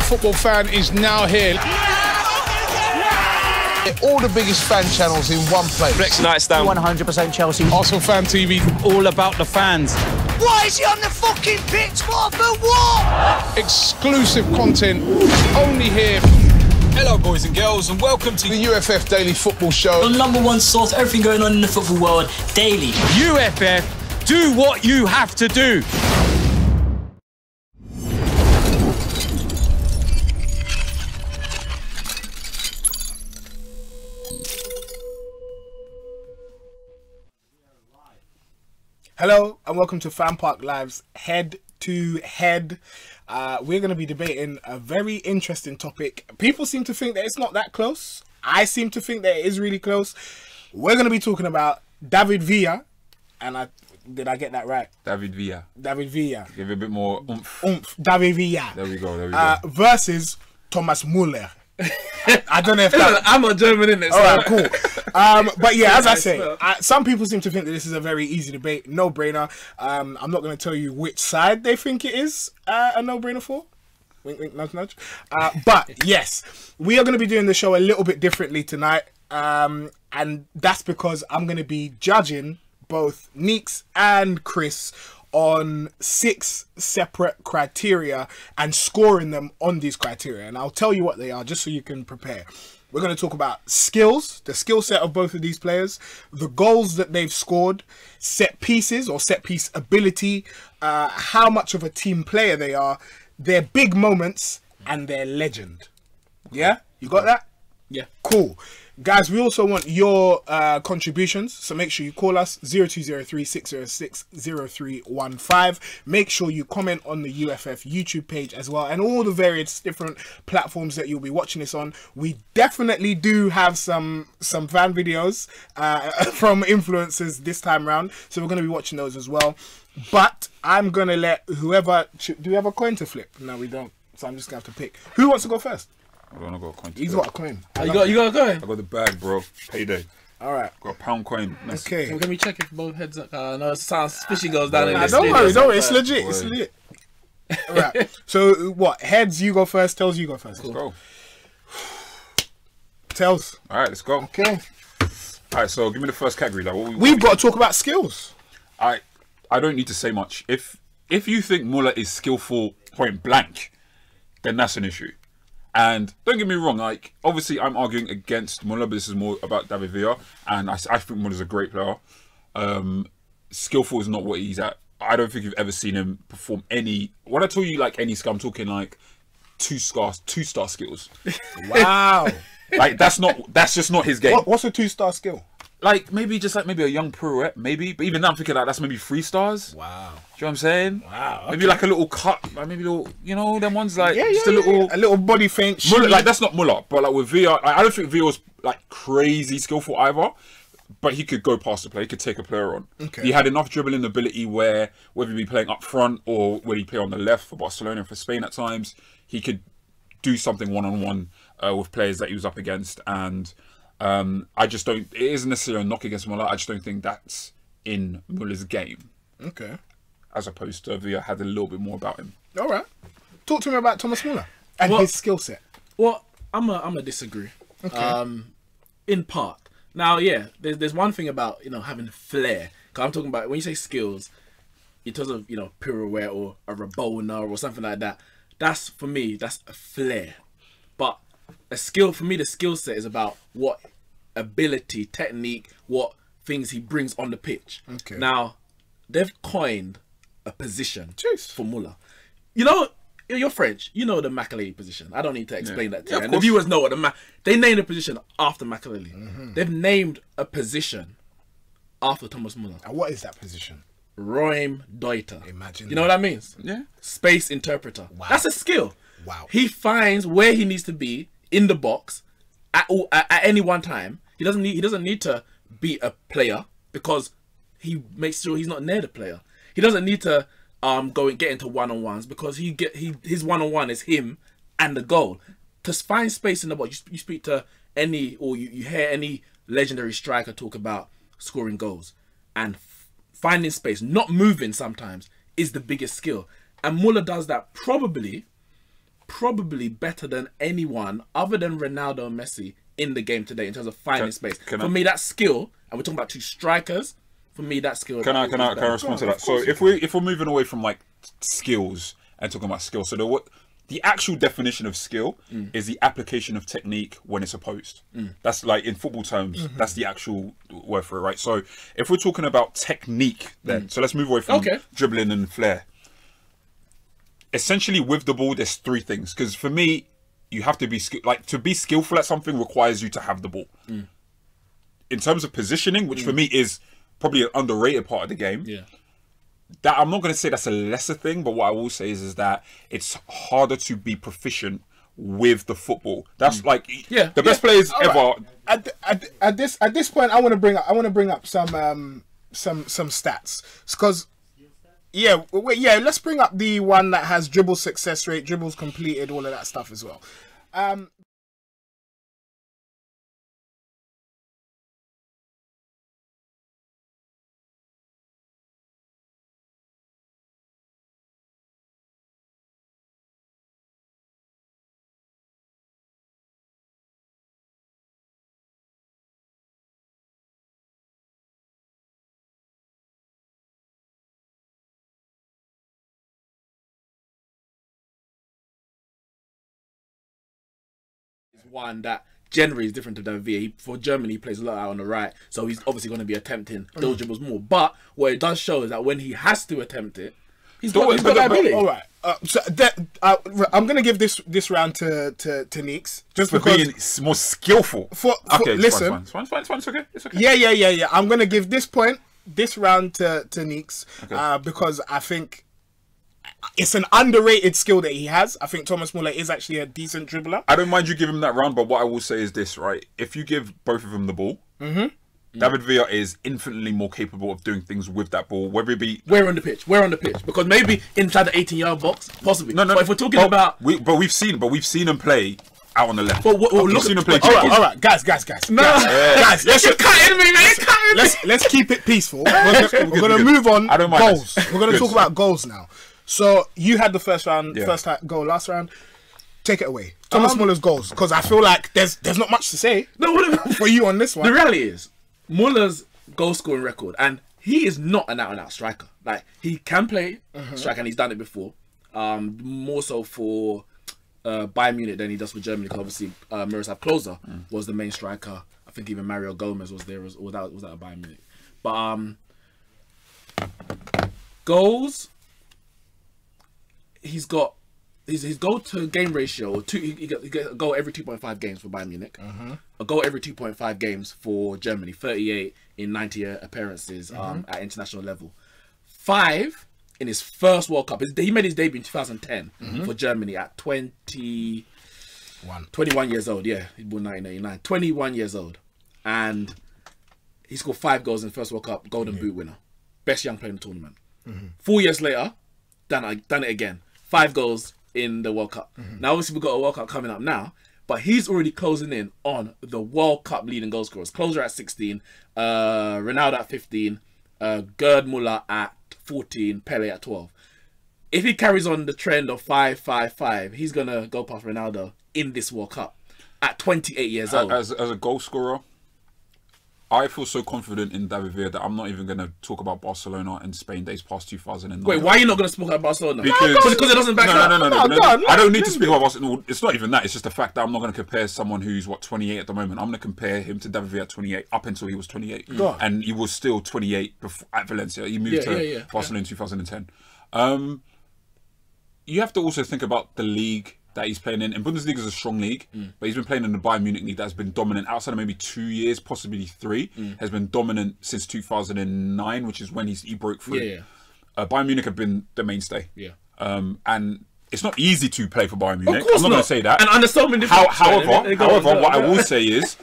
football fan is now here. All the biggest fan channels in one place. Next night stand. 100% Chelsea. Arsenal Fan TV. All about the fans. Why is he on the fucking pitch? What for what? Exclusive content only here. Hello boys and girls and welcome to The UFF Daily Football Show. The #1 source, everything going on in the football world, daily. UFF, do what you have to do. Hello and welcome to FanPark Live's Head to Head. We're going to be debating a very interesting topic. People seem to think that it's not that close. I seem to think that it is really close. We're going to be talking about David Villa, and did I get that right? David Villa. David Villa. Give it a bit more oomph. Oomph. David Villa. There we go. Versus Thomas Müller. I don't know if that... I'm not German in it. All right, cool. But yeah, as I say, some people seem to think that this is a very easy debate, no-brainer. I'm not going to tell you which side they think it is a no-brainer for. Wink, wink, nudge, nudge. But yes, we are going to be doing the show a little bit differently tonight, and that's because I'm going to be judging both Neeks and Chris on 6 separate criteria and scoring them on these criteria, and I'll tell you what they are just so you can prepare. We're going to talk about skills, the skill set of both of these players, the goals that they've scored, set pieces or set piece ability, how much of a team player they are, their big moments, and their legend. Yeah, you got that? Yeah. Cool. Guys, we also want your contributions, so make sure you call us 0203 606 0315. Make sure you comment on the UFF YouTube page as well, and all the various different platforms that you'll be watching this on. We definitely do have some fan videos from influencers this time round, so we're going to be watching those as well. But I'm going to let whoever... Do we have a coin to flip? No, we don't. So I'm just going to have to pick. Who wants to go first? I don't got a coin. He's got a coin. You got a coin? I got the bag, bro. Payday. All right. Got a pound coin. Nice. Okay. Can we check if both heads are... no, it sounds fishy goes down in Nah, this. don't worry. It's legit. It's legit. All right. So what? Heads, you go first. Tails, you go first. Let's go. Tails. All right, let's go. Okay. All right, so give me the first category. Like, We've got to talk about skills. I don't need to say much. If you think Müller is skillful point blank, then that's an issue. And don't get me wrong, like, obviously I'm arguing against Müller, but this is more about David Villa, and I think Müller's a great player. Skillful is not what he's at. I don't think you've ever seen him perform any... When I tell you, like, any skill, I'm talking, like, two-star skills. Wow. Like, that's just not his game. What's a 2-star skill? Like, maybe just, like, maybe a young pirouette, maybe. But even now I'm thinking, like, that's maybe 3 stars. Wow. Do you know what I'm saying? Wow. Okay. Maybe like a little cut, like maybe a little, you know, them ones like just a little body feint. Müller, like that's not Müller, but like with Villa, I don't think Villa was like crazy skillful either. But he could go past the play, he could take a player on. Okay. He had enough dribbling ability where whether he be playing up front or whether he play on the left for Barcelona and for Spain at times, he could do something one-on-one with players that he was up against. And I just don't. It isn't necessarily a knock against Müller. I just don't think that's in Müller's game. Okay. As opposed to Villa had a little bit more about him. All right. Talk to me about Thomas Müller and his skill set. Well, I'm a disagree. Okay. In part. Now, yeah, there's one thing about, you know, having flair. Cause I'm talking about when you say skills, in terms of, you know, pirouette or a Rabona or something like that. That's for me. That's a flair. But a skill for me, the skill set is about what ability, technique, what things he brings on the pitch. Okay. Now, they've coined a position for Müller. You know, you're French. You know the Makelele position. I don't need to explain that to you. And the viewers know what they named a position after Makelele. They've named a position after Thomas Müller. And what is that position? Räumdeuter. Imagine. You know what that means? Yeah. Space interpreter. Wow. That's a skill. Wow. He finds where he needs to be in the box at any one time. He doesn't need to beat a player because he makes sure he's not near the player. He doesn't need to go and get into one-on-ones because his one-on-one is him and the goal. To find space in the box, you speak to any, or you hear any legendary striker talk about scoring goals, and finding space, not moving sometimes, is the biggest skill. And Müller does that probably probably better than anyone other than Ronaldo and Messi in the game today in terms of finding space. For me, that skill, and we're talking about 2 strikers. For me, that skill. Can I respond to that? So if we're moving away from like skills and talking about skills, so the actual definition of skill is the application of technique when it's opposed. That's like in football terms, that's the actual word for it, right? So if we're talking about technique then, so let's move away from dribbling and flair. Essentially with the ball, there's 3 things. Because for me, you have to be, to be skillful at something requires you to have the ball. In terms of positioning, which for me is probably an underrated part of the game. That I'm not going to say that's a lesser thing, but what I will say is that it's harder to be proficient with the football. That's like the best players ever. Right. At this point, I want to bring up some stats because let's bring up the one that has dribble success rate, dribbles completed, all of that stuff as well. One that generally is different to David Villa. For Germany, he plays a lot out on the right, so he's obviously going to be attempting those dribbles more. But what it does show is that when he has to attempt it, he's got that ability. All right, I'm going to give this round to Neeks just for because being more skillful. Okay, listen, it's fine. It's okay. Yeah. I'm going to give this round to Neeks because I think it's an underrated skill that he has. I think Thomas Müller is actually a decent dribbler. I don't mind you giving him that round, but what I will say is this, right? If you give both of them the ball, David Villa is infinitely more capable of doing things with that ball, whether it be... Where on the pitch? Because maybe inside the 18-yard box, possibly. No. But if we're talking about... We've seen him play out on the left. But we've seen him play... All right, guys. No. Guys, you're cutting me, man. Let's keep it peaceful. We're going to move on. I don't mind goals. We're going to talk about goals now. So you had the first goal last round. Take it away. Thomas Müller's goals, because I feel like there's not much to say for you on this one. The reality is, Müller's goal scoring record, and he is not an out-and-out striker. Like, he can play striker, and he's done it before. More so for Bayern Munich than he does for Germany, because obviously Miroslav Klose was the main striker. I think even Mario Gomez was there, was that a Bayern Munich. But goals... He's got his goal to game ratio. He got a goal every 2.5 games for Bayern Munich. A goal every 2.5 games for Germany. 38 in 90 appearances at international level. 5 in his first World Cup. He made his debut in 2010 for Germany at 21 years old. Yeah, he was born 1989. 21 years old, and he scored 5 goals in the first World Cup. Golden Boot winner, best young player in the tournament. 4 years later, done it again. 5 goals in the World Cup. Now, obviously, we've got a World Cup coming up now, but he's already closing in on the World Cup leading goal scorers. Klose at 16, Ronaldo at 15, Gerd Müller at 14, Pele at 12. If he carries on the trend of 5-5-5, he's going to go past Ronaldo in this World Cup at 28 years old. As a goal scorer, I feel so confident in David Villa that I'm not even going to talk about Barcelona and Spain days past 2009. Wait, why are you not going to speak about Barcelona? Because it doesn't back up. No. I don't need to speak about Barcelona. It's not even that. It's just the fact that I'm not going to compare someone who's 28 at the moment. I'm going to compare him to David Villa at 28 up until he was 28, and he was still 28 at Valencia. He moved to Barcelona in 2010. You have to also think about the league that he's playing in. And Bundesliga is a strong league, but he's been playing in the Bayern Munich league that's been dominant outside of maybe 2 years, possibly 3, has been dominant since 2009, which is when he broke through. Bayern Munich have been the mainstay. And it's not easy to play for Bayern Munich. I'm not going to say that. And under so many however, what I will say is,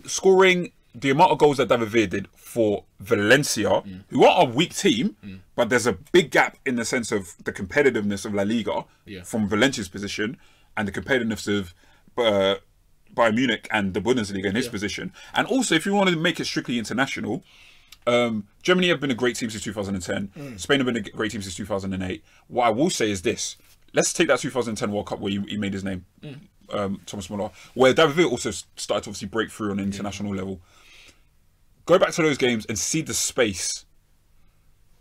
scoring the amount of goals that David Villa did for Valencia, who are a weak team, but there's a big gap in the sense of the competitiveness of La Liga from Valencia's position and the competitiveness of Bayern Munich and the Bundesliga in his position. And also, if you want to make it strictly international, Germany have been a great team since 2010. Spain have been a great team since 2008. What I will say is this. let's take that 2010 World Cup where he made his name, Thomas Müller, where David Villa also started to obviously break through on an international level. Go back to those games and see the space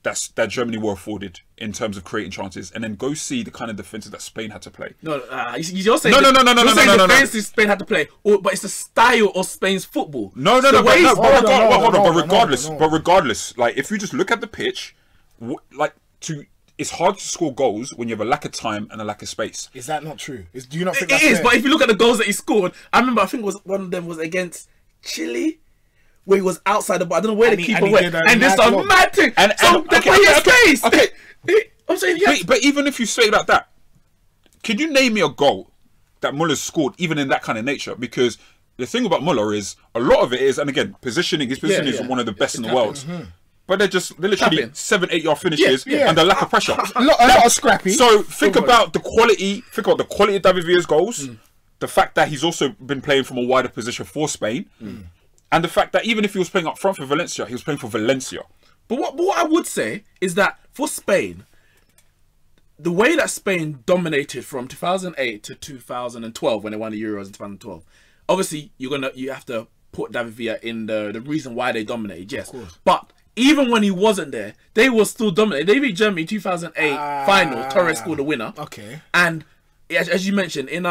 that Germany were afforded in terms of creating chances, and then go see the kind of defenses that Spain had to play. No, you're saying no. defenses Spain had to play, but it's the style of Spain's football. But regardless, like if you just look at the pitch, it's hard to score goals when you have a lack of time and a lack of space. Is that not true? Do you not think it that's is? fair? But if you look at the goals that he scored, I think one of them was against Chile, where he was outside the ball. I don't know where the keeper went, and there's some mad thing. And the space. Okay. I'm saying but even if you say it like that, can you name me a goal that Muller's scored, even in that kind of nature? Because the thing about Müller is a lot of it is, and again, positioning. His positioning is one of the best in the world. But they're literally 7-8 yard finishes and the lack of pressure. A lot of scrappy. So think about the quality. Think about the quality of David Villa's goals. The fact that he's also been playing from a wider position for Spain. And the fact that even if he was playing up front for Valencia, he was playing for Valencia. But what I would say is that for Spain, the way that Spain dominated from 2008 to 2012 when they won the Euros in 2012, obviously you have to put David Villa in the reason why they dominated, yes. But even when he wasn't there, they were still dominating. They beat Germany 2008 final. Torres scored the winner. Okay. And as you mentioned, in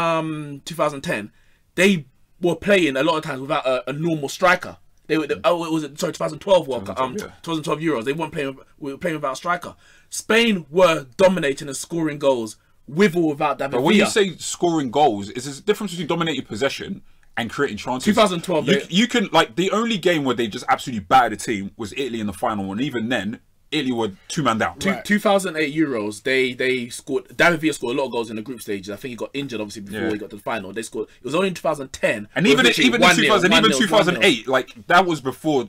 2010, they were playing a lot of times without a normal striker. They were 2012 World Cup, 2012 Euros. They weren't playing. We were playing without a striker. Spain were dominating and scoring goals with or without David Villa. But when you say scoring goals, is a difference between dominating possession and creating chances. 2012. You can the only game where they just absolutely battered a team was Italy in the final, and even then, Italy were 2-man down. 2008 Euros, they scored. David Villa scored a lot of goals in the group stages. I think he got injured obviously before he got to the final. They scored. It was only in 2010, and even in 2008, like that was before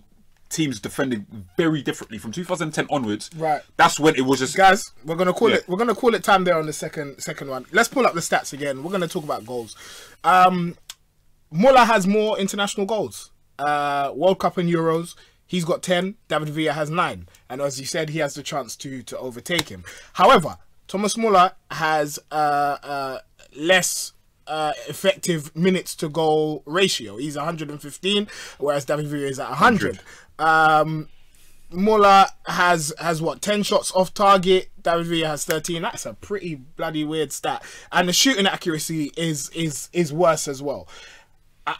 teams defended very differently. From 2010 onwards, that's when it was just. Guys, we're gonna call it. We're gonna call it time there on the second one. Let's pull up the stats again. We're gonna talk about goals. Müller has more international goals. World Cup and Euros. He's got 10. David Villa has 9. And as you said, he has the chance to overtake him. However, Thomas Müller has less effective minutes to goal ratio. He's 115, whereas David Villa is at 100. Müller has what, 10 shots off target. David Villa has 13. That's a pretty bloody weird stat. And the shooting accuracy is worse as well.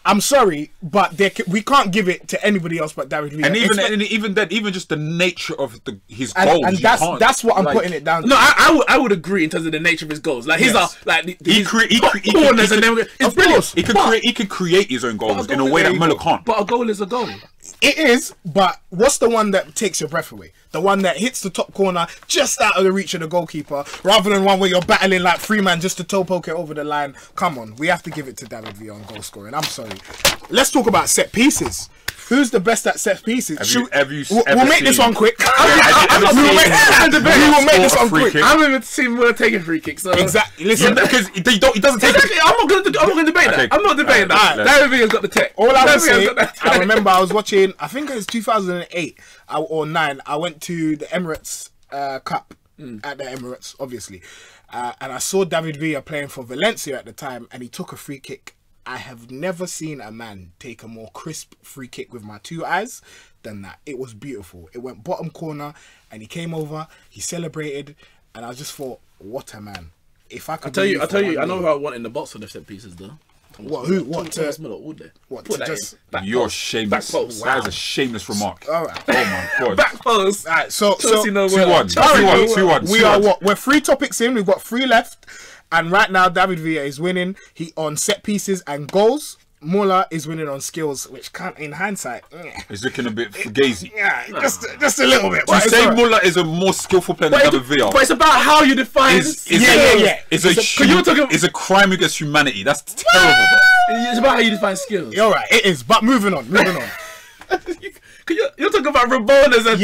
I'm sorry, but we can't give it to anybody else but David Villa. And even just the nature of his goals, and that's what I'm putting it down to. No, I would agree in terms of the nature of his goals. Like his he could create his own goals in a way that Müller can't. But a goal is a goal. It is, but what's the one that takes your breath away? The one that hits the top corner just out of the reach of the goalkeeper, rather than one where you're battling like 3 man just to toe poke it over the line. Come on, we have to give it to David Villa on goal scoring. I'm sorry. Let's talk about set pieces. Who's the best at set pieces? We'll make this one quick. We will make this one quick. I haven't even seen Müller taking free kicks. So. Exactly. Listen, because he doesn't take it. I'm not going to debate that. I'm not debating that. David Villa's got the tech. All I was saying, I remember I was watching, I think it was 2008 or 9. I went to the Emirates Cup at the Emirates, obviously. And I saw David Villa playing for Valencia at the time, and he took a free kick. I have never seen a man take a more crisp free kick with my 2 eyes than that. It was beautiful. It went bottom corner, and he came over, he celebrated, and I just thought, what a man. If I could I tell you, I know who I want in the box for the set pieces though. What? Who? What? Thomas Müller, would they? What? Put To that just in. You're shameless. Back post. That is a shameless remark. All right. Oh my god. Back post. All right. So 2-1. We are what? We're 3 topics in. We've got 3 left, and right now David Villa is winning. He on set pieces and goals. Müller is winning on skills, which can't, in hindsight, He's looking a bit fugazi. just a little bit. To say Müller is a more skillful player than David Villa, but it's about how you define. It's a crime against humanity. That's terrible. It's about how you define skills. You're right. It is. But moving on. You're talking about Rabonas and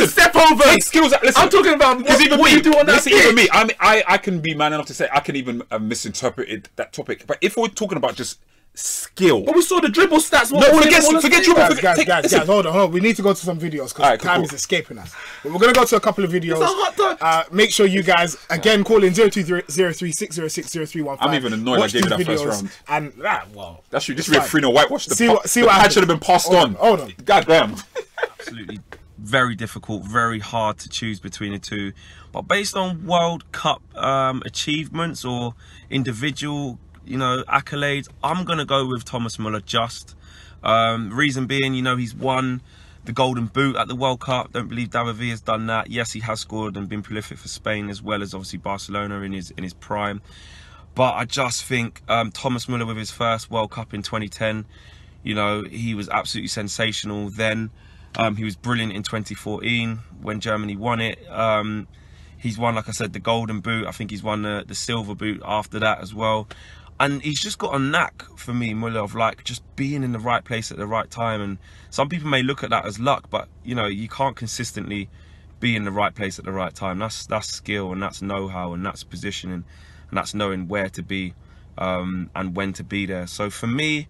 step over skills. Listen, I'm talking about what you do on that pitch. Even me, I can be man enough to say I can even misinterpret that topic. But if we're talking about just skill. But we saw the dribble stats. No, all against you. Forget dribble. Guys, hold on. We need to go to some videos because time is escaping us. But we're going to go to a couple of videos. It's a hot dog. Make sure you guys, again, call in 0203-606-0315. I'm even annoyed I gave you that first round. And well, that should just be a 3-0 whitewash. See what pad should have been passed on. Hold on. God damn. Absolutely very difficult, very hard to choose between the two. But based on World Cup achievements or individual, accolades, I'm going to go with Thomas Müller just. Reason being, he's won the Golden Boot at the World Cup. Don't believe David Villa has done that. Yes, he has scored and been prolific for Spain as well as obviously Barcelona in his prime. But I just think Thomas Müller with his first World Cup in 2010, he was absolutely sensational then. He was brilliant in 2014 when Germany won it. He's won, like I said, the Golden Boot. I think he's won the Silver Boot after that as well. And he's just got a knack for me, Müller, of like just being in the right place at the right time. And some people may look at that as luck, but you can't consistently be in the right place at the right time. That's skill, and that's know-how, and that's positioning, and that's knowing where to be and when to be there. So for me,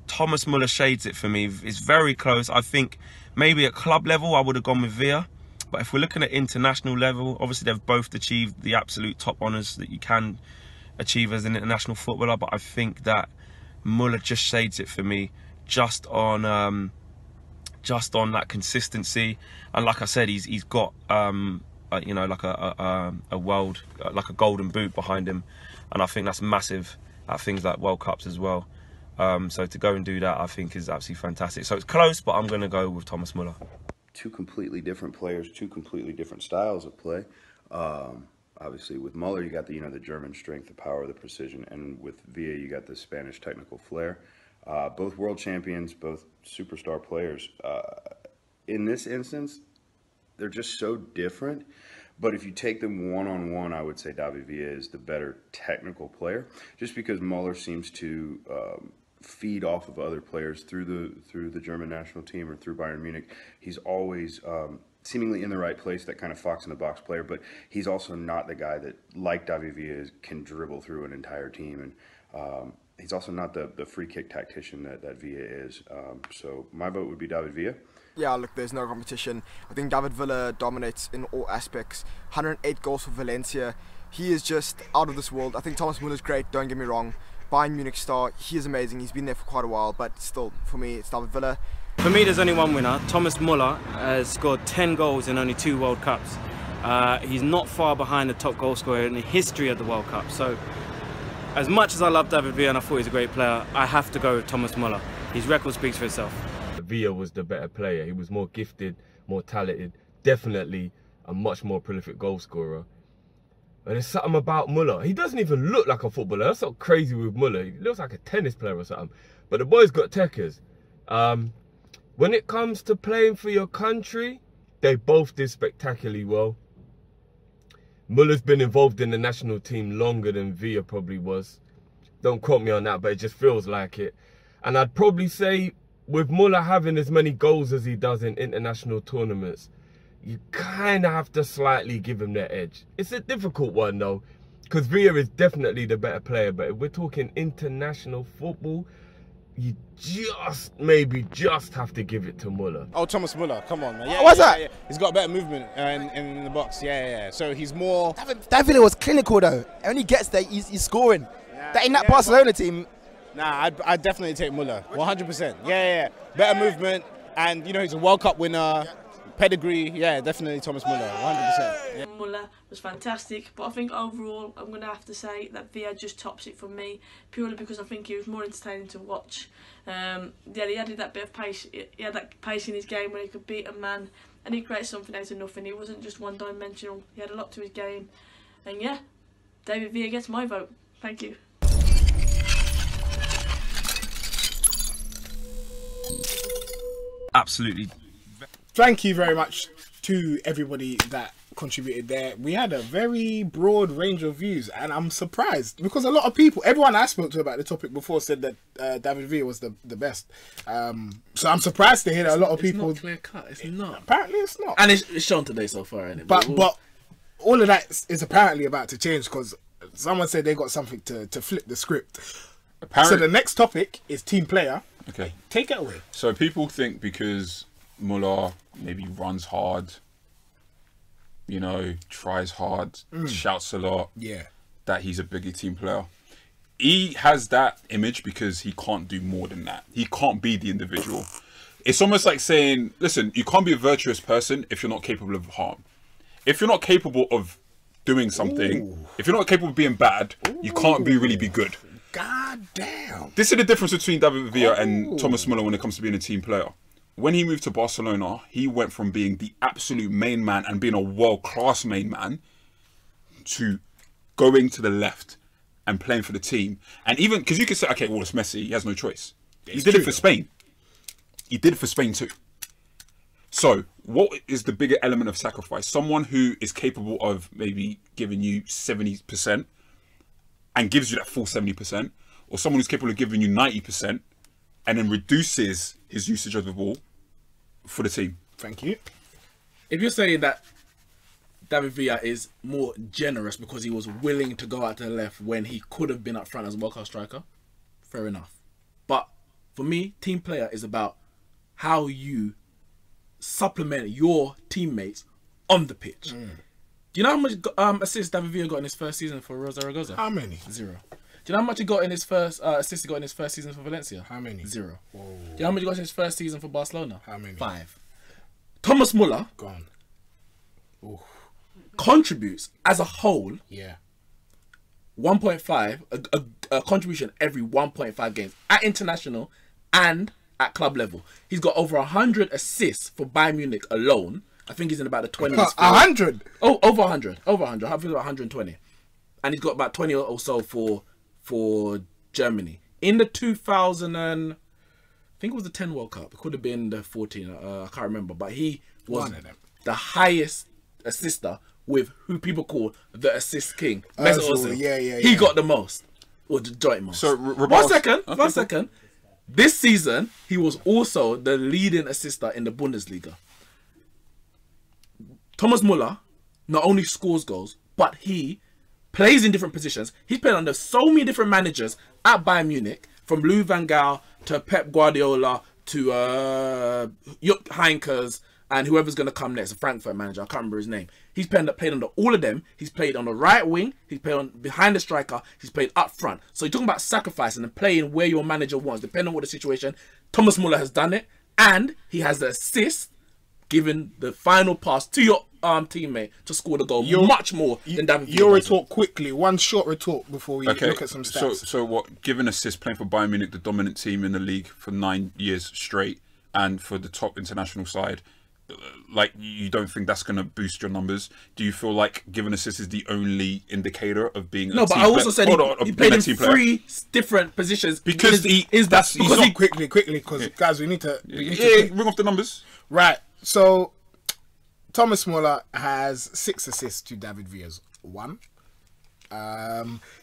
Thomas Müller shades it for me. It's very close. I think maybe at club level I would have gone with Villa, but if we're looking at international level, obviously they've both achieved the absolute top honours that you can achieve as an international footballer, but I think that Müller just shades it for me, just on that consistency. And like I said, he's got like a world, like a Golden Boot behind him, and I think that's massive at things like World Cups as well. So to go and do that, I think is absolutely fantastic. So it's close, but I'm going to go with Thomas Müller. Two completely different players, two completely different styles of play. Obviously, with Müller, you got the the German strength, the power, the precision, and with Villa, you got the Spanish technical flair. Both world champions, both superstar players. In this instance, they're just so different. But if you take them one-on-one, I would say David Villa is the better technical player, just because Müller seems to feed off of other players through the German national team or through Bayern Munich. He's always seemingly in the right place, that kind of fox-in-the-box player, but he's also not the guy that, like David Villa, can dribble through an entire team. And he's also not the free-kick tactician that Villa is. So my vote would be David Villa. Yeah, look, there's no competition. I think David Villa dominates in all aspects. 108 goals for Valencia. He is just out of this world. I think Thomas Müller's great, don't get me wrong. Bayern Munich star, he is amazing. He's been there for quite a while, but still, for me, it's David Villa. For me, there's only one winner. Thomas Müller has scored 10 goals in only 2 World Cups. He's not far behind the top goal scorer in the history of the World Cup. So, as much as I love David Villa and I thought he's a great player, I have to go with Thomas Müller. His record speaks for itself. Villa was the better player. He was more gifted, more talented, definitely a much more prolific goal scorer. And there's something about Müller. He doesn't even look like a footballer. That's not crazy with Müller. He looks like a tennis player or something. But the boy's got techers. When it comes to playing for your country, they both did spectacularly well. Müller's been involved in the national team longer than Villa probably was. Don't quote me on that, but it just feels like it. And I'd probably say, with Müller having as many goals as he does in international tournaments, you kind of have to slightly give him that edge. It's a difficult one though, because Villa is definitely the better player, but if we're talking international football, you maybe just have to give it to Müller. Oh, Thomas Müller, come on, man. Yeah, what's that? Yeah. He's got better movement in the box. Yeah. So he's more. David Villa was clinical though. And when he gets there, he's scoring. That in that Barcelona team. Nah, I'd definitely take Müller, 100%. Yeah. Better movement, and he's a World Cup winner, pedigree. Yeah, definitely Thomas Müller, 100%. Yeah. Müller was fantastic, but I think overall I'm going to have to say that Villa just tops it for me, purely because I think he was more entertaining to watch. Yeah, he added that bit of pace. He had that pace in his game where he could beat a man, and he created something out of nothing. He wasn't just one-dimensional. He had a lot to his game, and yeah, David Villa gets my vote. Thank you. Absolutely. Thank you very much to everybody that contributed there. We had a very broad range of views, and I'm surprised because a lot of people, everyone I spoke to about the topic before, said that David Villa was the best. So I'm surprised to hear that a lot of people. It's not clear cut. It's not. Apparently, it's not. And it's shown today so far, isn't it? But all of that is apparently about to change because someone said they got something to flip the script. So the next topic is team player. Okay. Take it away. So people think because Müller maybe runs hard, you know, tries hard, shouts a lot, that he's a bigger team player. He has that image because he can't do more than that. He can't be the individual. It's almost like saying, listen, you can't be a virtuous person if you're not capable of harm. If you're not capable of doing something, if you're not capable of being bad, you can't really be good. God damn. This is the difference between David Villa and Thomas Müller when it comes to being a team player. When he moved to Barcelona, he went from being the absolute main man and being a world-class main man to going to the left and playing for the team. And even, because you could say, okay, well, it's Messi, he has no choice. He did it for Spain. He did it for Spain too. So, what is the bigger element of sacrifice? Someone who is capable of maybe giving you 70% and gives you that full 70%, or someone who's capable of giving you 90% and then reduces his usage of the ball for the team. Thank you. If you're saying that David Villa is more generous because he was willing to go out to the left when he could have been up front as a world-class striker, fair enough. But for me, team player is about how you supplement your teammates on the pitch. Do you know how much assists David Villa got in his first season for Real Zaragoza? How many? 0. Do you know how much he got in his first assists he got in his first season for Valencia? How many? 0. Whoa. Do you know how much he got in his first season for Barcelona? How many? 5. Thomas Müller gone. Contributes as a whole. 1.5 a contribution every 1.5 games at international and at club level. He's got over 100 assists for Bayern Munich alone. I think he's in about the 20s. 100? Oh, over 100. Over 100. I think about 120. And he's got about 20 or so for Germany. In the 2000 and... I think it was the 10 World Cup. It could have been the 14. I can't remember. But he was the highest assister with who people call the assist king. He got the most. Or the joint most. So, One second. This season, he was also the leading assister in the Bundesliga. Thomas Müller not only scores goals, but he plays in different positions. He's played under so many different managers at Bayern Munich, from Louis van Gaal to Pep Guardiola to Jupp Heynckes and whoever's going to come next, a Frankfurt manager, I can't remember his name. He's played under all of them. He's played on the right wing. He's played on behind the striker. He's played up front. So you're talking about sacrificing and playing where your manager wants, depending on what the situation. Thomas Müller has done it, and he has the assist, giving the final pass to your teammate to score the goal much more than David Villa. Your retort quickly. One short retort before we look at some stats. So what? Given assist, playing for Bayern Munich, the dominant team in the league for 9 years straight, and for the top international side, like, you don't think that's going to boost your numbers? Do you feel like giving assist is the only indicator of being a team player? No, but I also said he played in 3 different positions. Because quickly, because guys, we need to ring off the numbers. Right. So Thomas Müller has 6 assists to David Villa's 1.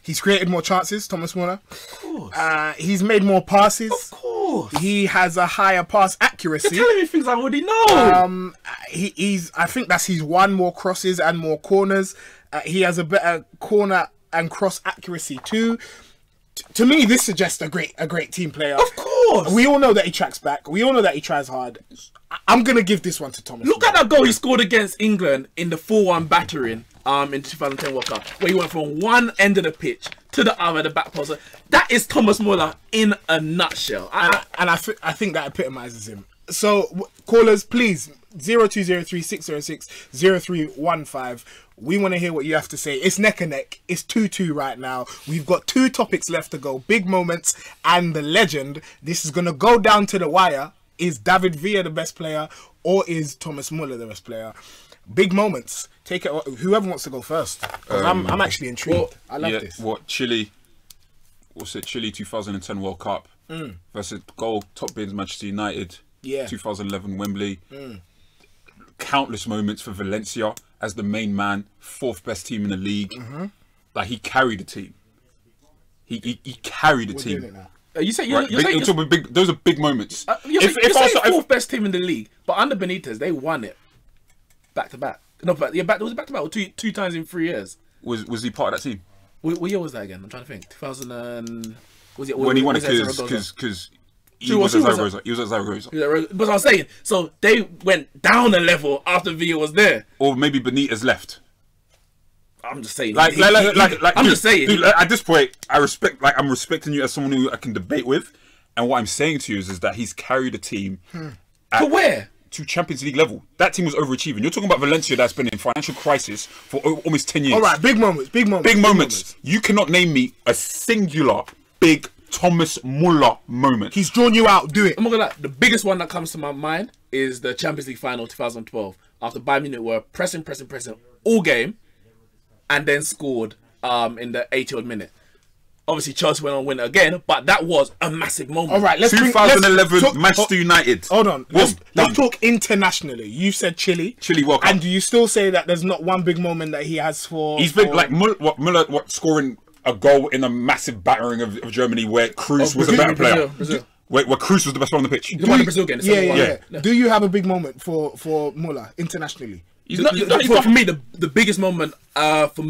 He's created more chances, Thomas Müller. Of course. He's made more passes. Of course. He has a higher pass accuracy. You're telling me things I already know. I think that's he's won more crosses and more corners. He has a better corner and cross accuracy too. To me, this suggests a great team player. Of course. We all know that he tracks back. We all know that he tries hard. I'm going to give this one to Thomas. Look at that goal he scored against England in the 4-1 battering in the 2010 World Cup, where he went from one end of the pitch to the other, the back post. That is Thomas Müller in a nutshell. I think that epitomizes him. So, callers, please, 0203 606 0315. We want to hear what you have to say. It's neck and neck. It's 2-2 right now. We've got 2 topics left to go. Big moments and the legend. This is going to go down to the wire. Is David Villa the best player, or is Thomas Müller the best player? Big moments. Take it. Whoever wants to go first. 'Cause I'm actually intrigued. I love this. Chile? What's it? Chile 2010 World Cup versus top bids Manchester United. 2011 Wembley. Countless moments for Valencia as the main man, 4th best team in the league. Like, he carried the team. He carried the team. You say those are big moments. You're saying 4th best team in the league, but under Benitez they won it back to back. No, but was it back to back or two times in 3 years? Was he part of that team? What year was that again? I'm trying to think. 2000 and... Was it, when he won it because he was at Zaragoza. He was at Zaragoza. But I was saying, so they went down a level after Villa was there. Or maybe Benitez left. I'm just saying. I'm dude, just saying. Dude, at this point, I'm respecting you as someone who I can debate with. And what I'm saying to you is that he's carried a team to where? To Champions League level. That team was overachieving. You're talking about Valencia that's been in financial crisis for almost 10 years. All right, big moments. You cannot name me a singular big Thomas Müller moment. He's drawn you out. Do it. I'm not gonna lie. The biggest one that comes to my mind is the Champions League final 2012. After Bayern Munich were pressing all game, and then scored in the 80th minute. Obviously, Chelsea went on to win it again, but that was a massive moment. All right, 2011 Manchester United. Hold on. Let's talk internationally. You said Chile. Chile World Cup. And do you still say that there's not one big moment that he has for... He's been like Müller scoring a goal in a massive battering of Germany where Cruz was a better player. Brazil. Where Cruz was the best player on the pitch. The one in Brazil game. Yeah. Do you have a big moment for Müller internationally? For me, the biggest moment for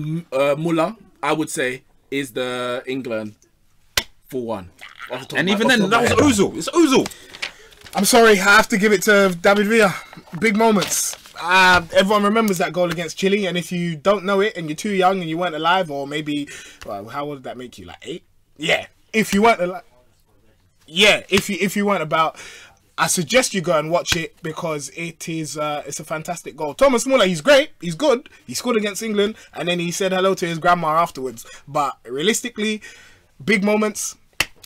Müller, I would say, is the England 4-1. And even then, that was Ozil. It's Ozil. I'm sorry, I have to give it to David Villa. Big moments. Everyone remembers that goal against Chile, and if you don't know it and you're too young and you weren't alive, or maybe, well, how old did that make you? Like 8? Yeah. If you weren't alive, if you weren't about, I suggest you go and watch it because it's a fantastic goal. Thomas Müller, he's great, he's good. He scored against England, and then he said hello to his grandma afterwards. But realistically, big moments,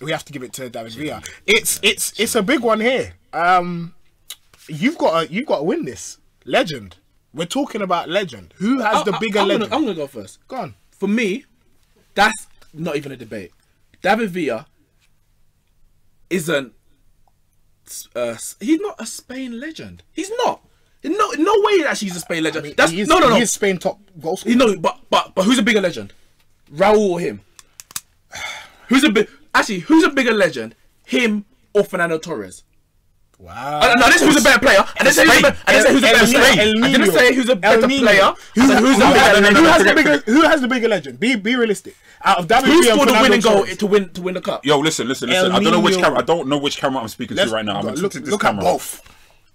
we have to give it to David Villa. It's a big one here. You've got to win this. Legend. We're talking about legend. Who has the bigger legend? I'm gonna go first. Go on. For me, that's not even a debate. David Villa isn't. He's not a Spain legend. He's not. In no way that he's a Spain legend. I mean, That's he is, no. He is Spain top goal scorer. No, but who's a bigger legend? Raul or him? Who's a bigger legend? Him or Fernando Torres? Wow. No, this who's a better player. I didn't say who's a better player. I didn't say who's a better player. Who has the bigger legend? Be realistic. Out of David Who Villa, scored the winning goal Torres? to win the cup? Yo, listen. I don't know which camera I'm speaking to right now. Look at both.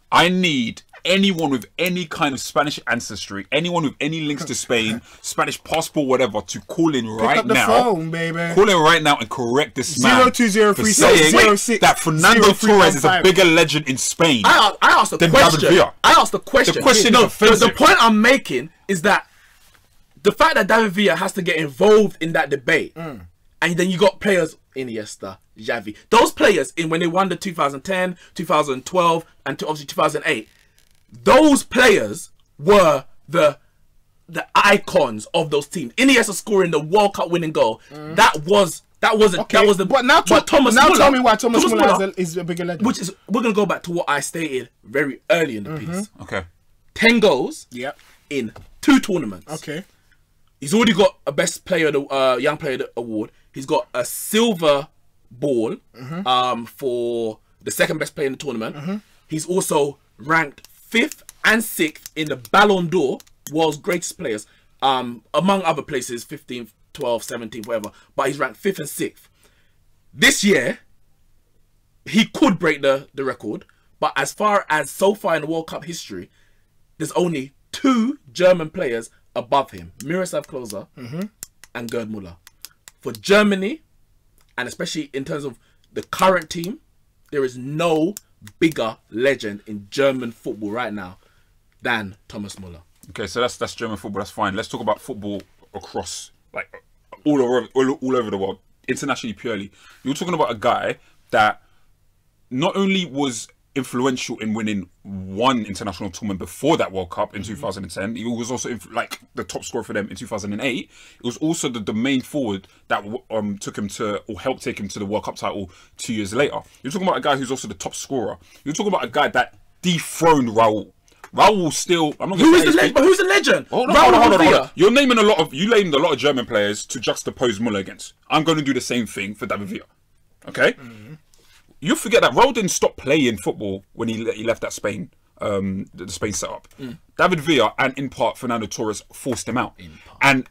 I need anyone with any kind of Spanish ancestry, anyone with any links to Spain, Spanish passport, whatever, to call in right now. Pick up the phone, baby. Call in right now and correct this man 0203606 that Fernando Torres is a bigger legend in Spain. I asked the question. I asked the question. The question the point I'm making is that the fact that David Villa has to get involved in that debate, and then you got players Iniesta, Xavi, those players when they won the 2010, 2012, and obviously 2008. Those players were the icons of those teams. Iniesta scoring the World Cup winning goal. That was the. But now, Thomas Müller, tell me why Thomas Müller is a bigger legend. Which is, we're gonna go back to what I stated very early in the piece. Okay. 10 goals. Yep. In 2 tournaments. Okay. He's already got a best player, young player award. He's got a silver ball for the second best player in the tournament. He's also ranked 5th and 6th in the Ballon d'Or, world's greatest players, among other places, 15th, 12th, 17th, whatever. But he's ranked 5th and 6th. This year, he could break the record. But as far as so far in the World Cup history, there's only 2 German players above him, Miroslav Klose and Gerd Müller. For Germany, and especially in terms of the current team, there is no bigger legend in German football right now than Thomas Müller. Okay, so that's German football. That's fine. Let's talk about football across, like, all over the world, internationally purely. You're talking about a guy that not only was influential in winning 1 international tournament before that World Cup in 2010. He was also the top scorer for them in 2008. It was also the main forward that took him to, or helped take him to, the World Cup title 2 years later. You're talking about a guy who's also the top scorer. You're talking about a guy that dethroned Raul. Raul still. I'm not going to say legend. But who's the legend? Hold on. You named a lot of German players to juxtapose Müller against. I'm going to do the same thing for David Villa. Okay. You forget that Raul didn't stop playing football when he left that Spain, the Spain setup. David Villa and in part Fernando Torres forced him out. And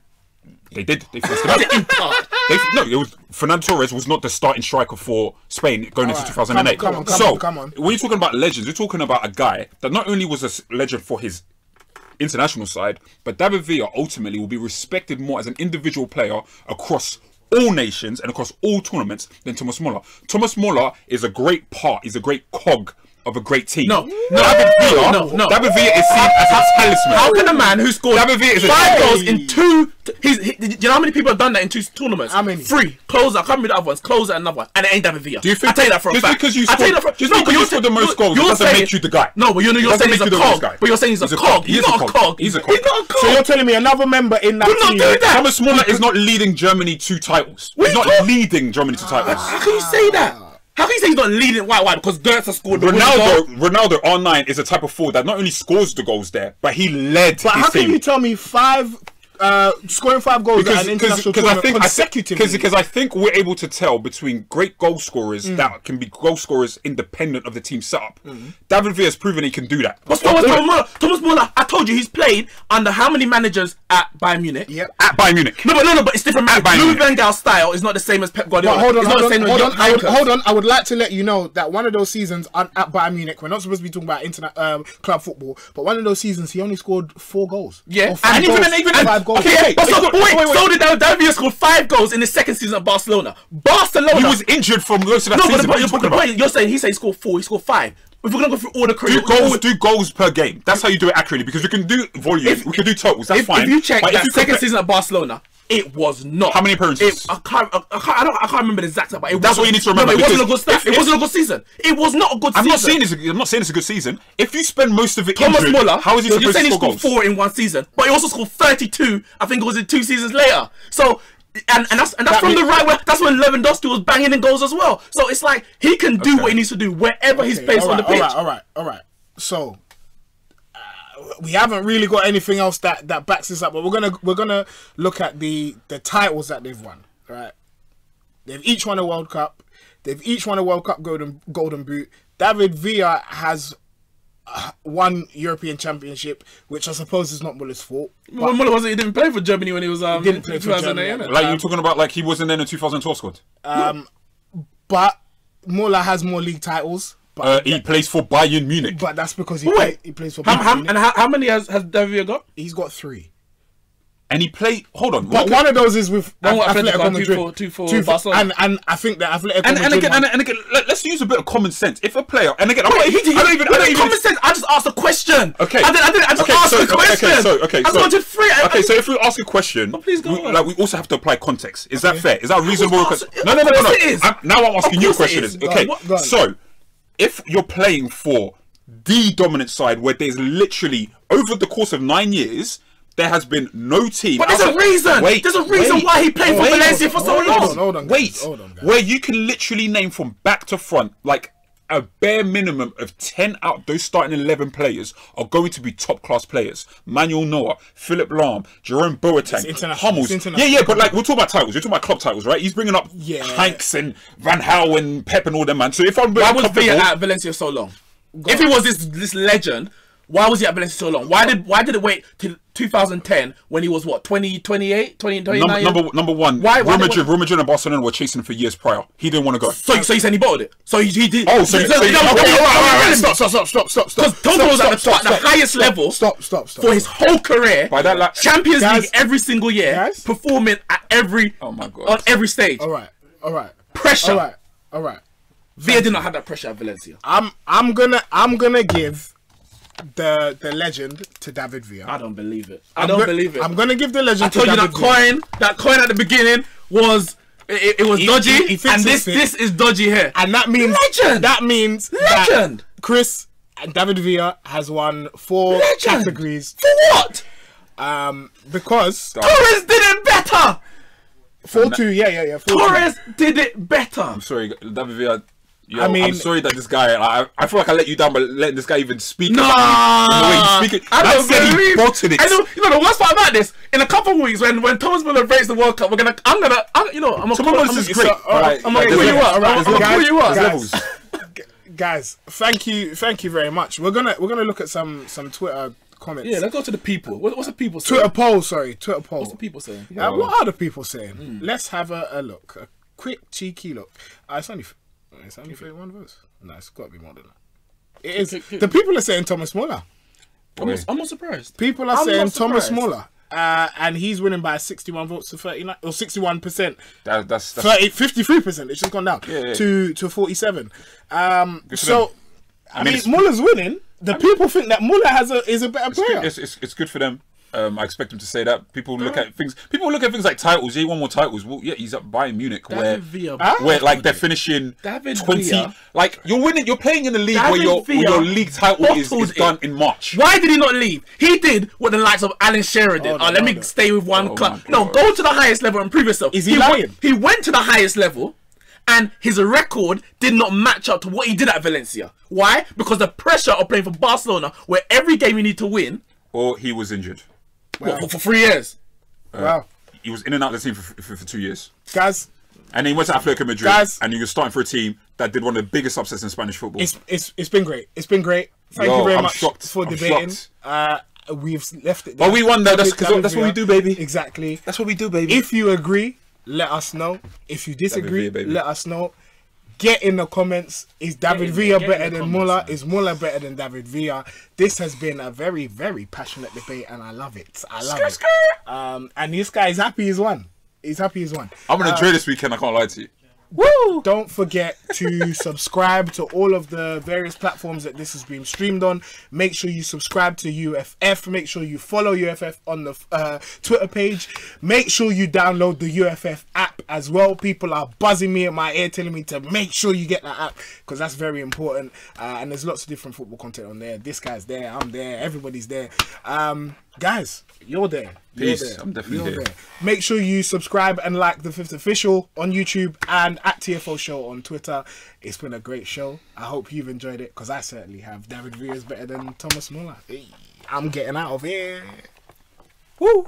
They did. They forced him out. No, it was Fernando Torres was not the starting striker for Spain going into 2008. Come on. When you're talking about legends, you're talking about a guy that not only was a legend for his international side, but David Villa ultimately will be respected more as an individual player across all nations and across all tournaments than Thomas Müller. Thomas Müller is a great part. He's a great cog of a great team. David Villa, David Villa is seen as a talisman. How can a man who scored David Villa is 5 goals in 2... do you know how many people have done that in 2 tournaments? How many? 3. Closer. I can't remember the other ones. Closer another one. And it ain't David Villa. Do you think, I tell you that for a fact. Just because you scored the most goals, it doesn't make you the guy. No, but you're saying he's a cog. But you're saying he's a cog. He's not a cog. He's a cog. So you're telling me another member in that team... Thomas Müller is not leading Germany to titles. He's not leading Germany to titles. How can you say that? How can you say he's not leading? Why? Because Gertz has scored the Ronaldo R9 is a type of forward that not only scores the goals there, but he led his team. But how can you tell me scoring 5 goals at an international tournament consecutively? Because I think we're able to tell between great goal scorers that can be goal scorers independent of the team setup. David Villa has proven he can do that. But Thomas Müller, I told you he's played under how many managers at Bayern Munich? Yep. At Bayern Munich. No, but it's different. Louis van Gaal's style is not the same as Pep Guardiola. Hold on. I would like to let you know that one of those seasons at Bayern Munich, we're not supposed to be talking about club football, but one of those seasons he only scored 4 goals. Yeah, and even 5 goals. Okay, so did David Villa scored 5 goals in the second season at Barcelona. He was injured from most of that season. But you're saying he scored 4, he scored 5. If we're gonna go through all the career, do goals per game. That's how you do it accurately, because we can do volume, we can do totals. That's fine. If you check that second season at Barcelona, it was not. How many appearances? I can't remember the exact number. That's what you need to remember. No, it wasn't a good start. It wasn't a good season. It was not a good season. I'm not saying it's a good season. If you spend most of it Thomas injured, Müller, how is he supposed to score goals? He scored 4 in 1 season, but he also scored 32. I think it was in 2 seasons later. So. And that's from the right where that's when Lewandowski was banging in goals as well. So it's like he can do what he needs to do wherever he's placed on the pitch. All right. So we haven't really got anything else that backs this up, but we're gonna look at the titles that they've won. Right? They've each won a World Cup. They've each won a World Cup Golden Boot. David Villa has one European Championship, which I suppose is not Müller's fault. Well, Müller he didn't play for Germany when he was he didn't play for Germany. Like you're talking about, like he wasn't in the 2012 squad. But Müller has more league titles. But he plays for Bayern Munich. But that's because he plays for Bayern Munich. And how many has David Villa got? He's got 3. And he played. Hold on. But one of those is with Atletico Madrid. 2 for Barcelona. And I think that Atletico Madrid. And again, let's use a bit of common sense. If a player, and again, I don't even common sense. I just asked a question. Okay. I just asked a question. I wanted 3. Okay, so if we ask a question, please go on. Like we also have to apply context. Is that fair? Is that reasonable? No. It is. Now I'm asking you a question. Okay. So if you're playing for the dominant side, where there's literally over the course of 9 years. There has been no team. But there's a reason. There's a reason why he played for Valencia for so long. Hold on, where you can literally name from back to front, like a bare minimum of 10 out those starting 11 players are going to be top class players. Manuel Neuer, Philip Lahm, Jerome Boateng, Hummels. Yeah, but like we're talking about titles. You're talking about club titles, right? He's bringing up Hanks and Van Gaal and Pep and all them, man. So if I'm why was Villa at Valencia so long? If he was this legend. Why was he at Valencia so long? Why did it wait till 2010 when he was what 29? Number one. Real Madrid and Barcelona were chasing him for years prior. He didn't want to go. So you saying he bottled it? So he did. Oh, Stop. Stop. Tom was at the highest level. Stop. For his whole career. By that, Champions League every single year, performing at every on every stage. All right. Pressure. All right. Villa did not have that pressure at Valencia. I'm gonna give the legend to David Villa. I don't believe it. I don't believe it. I'm gonna give the legend. I told you that coin at the beginning was it was dodgy, and this is dodgy here, and that means legend. That means legend. That Chris and David Villa has won 4 categories. For what? Because Torres did it better. 4-2, yeah. 4-2. Torres did it better. I'm sorry, David Villa. Yo, I'm sorry that this guy. I feel like I let you down, but letting this guy even speak. No, I don't believe he bottled it. I know. You know the worst part about this. In a couple of weeks, when Thomas Müller breaks the World Cup, I'm gonna call you up. Guys, thank you very much. We're gonna look at some Twitter comments. Yeah, let's go to the people. What's the people saying? Twitter poll, sorry. Twitter poll. What's the people saying? What are the people saying? Let's have a look. A quick, cheeky look. It's only 31 votes. No, it's got to be more than that. It is. The people are saying Thomas Müller. I'm not surprised. People are saying Thomas Müller. And he's winning by 61 votes to 39 or 61%. That's 53%. It's just gone down to 47. So I mean, Müller's winning. The people think that Müller is a better player. It's good for them. I expect him to say that. People look at things. People look at things like titles. Yeah, he won more titles. Well, yeah, he's at Bayern Munich, where like they're finishing 20. Like you're winning. You're playing in the league where your league title is done in March. Why did he not leave? He did what the likes of Alan Shearer did. Let me stay with one club. No, go to the highest level and prove yourself. Is he lying? He went to the highest level, and his record did not match up to what he did at Valencia. Why? Because the pressure of playing for Barcelona, where every game you need to win. Or he was injured. What, for 3 years? Wow. He was in and out of the team for 2 years. Guys. And then he went to Atletico Madrid. And he was starting for a team that did one of the biggest upsets in Spanish football. It's been great. It's been great. Thank you very much for debating. We've left it there. But we won that. That's what we do, baby. Exactly. That's what we do, baby. If you agree, let us know. If you disagree, let us know. Get in the comments. Is David Villa better than Müller? Is Müller better than David Villa? This has been a very, very passionate debate, and I love it. I love it. And this guy is happy he's won. He's happy he's won. I'm gonna enjoy this weekend. I can't lie to you. Woo! Don't forget to subscribe to all of the various platforms that this has been streamed on. Make sure you subscribe to UFF. Make sure you follow UFF on the Twitter page. Make sure you download the UFF app as well. People are buzzing me in my ear telling me to make sure you get that app because that's very important. And there's lots of different football content on there. This guy's there. I'm there. Everybody's there. Guys, you're there. Peace. I'm definitely there. Make sure you subscribe and like The Fifth Official on YouTube and at TFO Show on Twitter. It's been a great show. I hope you've enjoyed it because I certainly have. David Villa is better than Thomas Müller. I'm getting out of here. Woo!